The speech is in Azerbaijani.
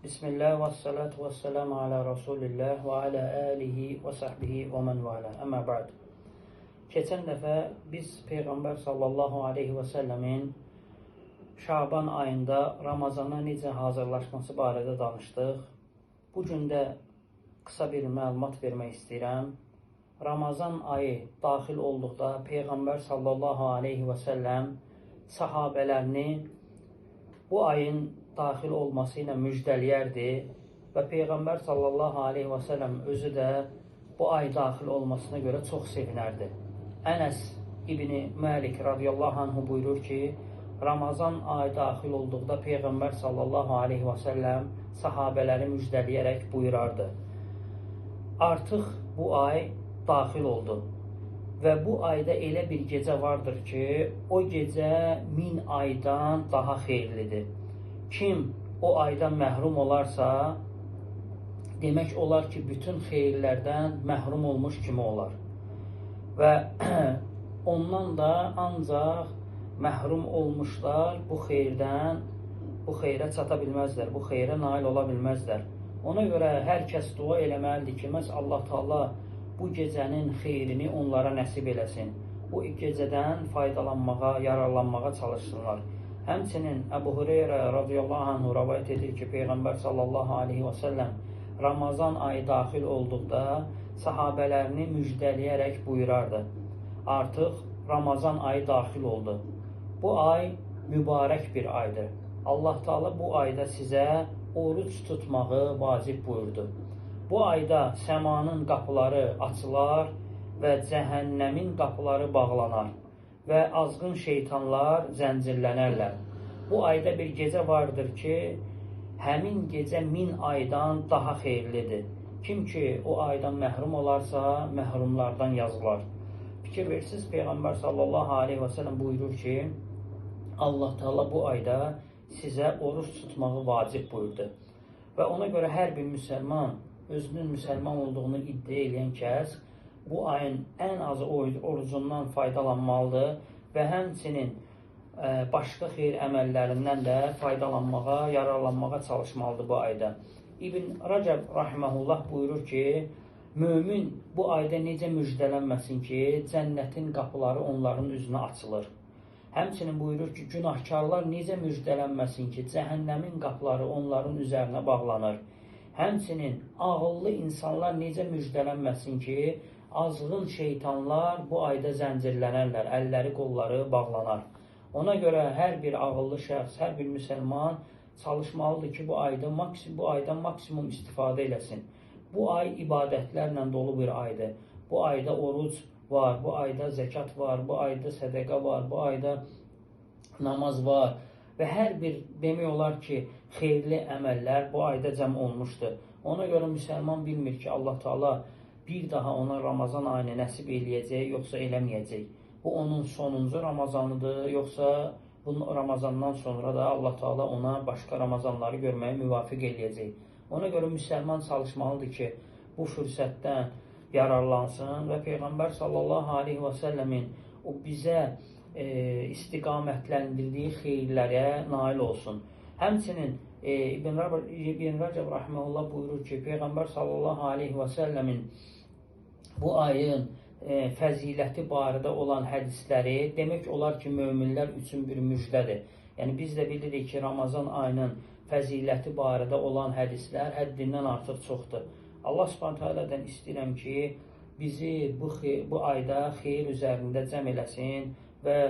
Bismillah və salatu və selamu ala Rasulillah və ala alihi və sahbihi və mən vələ. Əmmə bə'd. Keçən dəfə biz Peyğəmbər sallallahu aleyhi və səlləmin Şaban ayında Ramazana necə hazırlaşması barədə danışdıq. Bugün də qısa bir məlumat vermək istəyirəm. Ramazan ayı daxil olduqda Peyğəmbər sallallahu aleyhi və səlləm sahabələrini bu ayın daxil olması ilə müjdəliyərdi və Peyğəmbər sallallahu aleyhi və səlləm özü də bu ay daxil olmasına görə çox sevinərdi. Ənəs İbni Məlik radiyallahu anhu buyurur ki, Ramazan ayı daxil olduqda Peyğəmbər sallallahu aleyhi və səlləm sahabələri müjdəliyərək buyurardı. Artıq bu ay daxil oldu və bu ayda elə bir gecə vardır ki, o gecə 1000 aydan daha xeyirlidir. Kim o aydan məhrum olarsa, demək olar ki, bütün xeyirlərdən məhrum olmuş kimi olar. Və ondan da ancaq məhrum olmuşlar bu xeyirdən, bu xeyrə çata bilməzlər, bu xeyrə nail ola bilməzlər. Ona görə hər kəs dua eləməlidir ki, məhz Allah Taala bu gecənin xeyrini onlara nəsib eləsin. Bu gecədən faydalanmağa, yararlanmağa çalışsınlar. Həmçinin Əbu Hüreyrə radiyallahu anhu rəvayət edir ki, Peyğəmbər sallallahu aleyhi və səlləm Ramazan ayı daxil olduqda sahabələrini müjdəliyərək buyurardı. Artıq Ramazan ayı daxil oldu. Bu ay mübarək bir aydır. Allah Taala bu ayda sizə oruc tutmağı vacib buyurdu. Bu ayda səmanın qapıları açılar və cəhənnəmin qapıları bağlanar və azğın şeytanlar zəncirlənərlər. Bu ayda bir gecə vardır ki, həmin gecə 1000 aydan daha xeyirlidir. Kim ki o aydan məhrum olarsa, məhrumlardan yazılar. Fikir versiniz, Peyğəmbər sallallahu aleyhi və səlləm buyurur ki, Allah Taala bu ayda sizə oruç tutmağı vacib buyurdu. Və ona görə hər bir müsəlman, özünün müsəlman olduğunu iddia edən kəs, bu ayın ən azı orucundan faydalanmalıdır və həmçinin başqa xeyir əməllərindən də faydalanmağa, yararlanmağa çalışmalıdır bu ayda. İbn Rəcəb rahiməhullah buyurur ki, mömin bu ayda necə müjdələnməsin ki, cənnətin qapıları onların üzünə açılır. Həmçinin buyurur ki, günahkarlar necə müjdələnməsin ki, cəhənnəmin qapıları onların üzərinə bağlanır. Həmçinin ağıllı insanlar necə müjdələnməsin ki, azğın şeytanlar bu ayda zəncirlənərlər, əlləri, qolları bağlanar. Ona görə hər bir ağıllı şəxs, hər bir müsəlman çalışmalıdır ki, bu aydan maksimum istifadə eləsin. Bu ay ibadətlərlə dolu bir aydır. Bu ayda oruc var, bu ayda zəkat var, bu ayda sədəqə var, bu ayda namaz var və hər bir demək olar ki, xeyirli əməllər bu ayda cəm olmuşdur. Ona görə müsəlman bilmir ki, Allah Taala bir daha ona Ramazan ayını nəsib eləyəcək, yoxsa eləməyəcək. Bu onun sonuncu Ramazanıdır, yoxsa bu Ramazandan sonra da Allah Taala ona başqa Ramazanları görməyə müvafiq eləyəcək. Ona görə müsəlman çalışmalıdır ki, bu fürsətdən yararlansın və Peyğəmbər sallallahu aleyhi və səlləmin o bizə istiqamətləndirdiyi xeyirlərə nail olsun. Həmçinin İbn Rəcəb rahiməhullah buyurur ki, Peyğəmbər sallallahu aleyhi və səlləmin bu ayın fəziləti barədə olan hədisləri demək olar ki, möminlər üçün bir müjdədir. Yəni biz də bilirik ki, Ramazan ayının fəziləti barədə olan hədislər həddindən artıq çoxdur. Allah Subhanahu taalədən istəyirəm ki, bizi bu ayda xeyir üzərində cəm eləsin və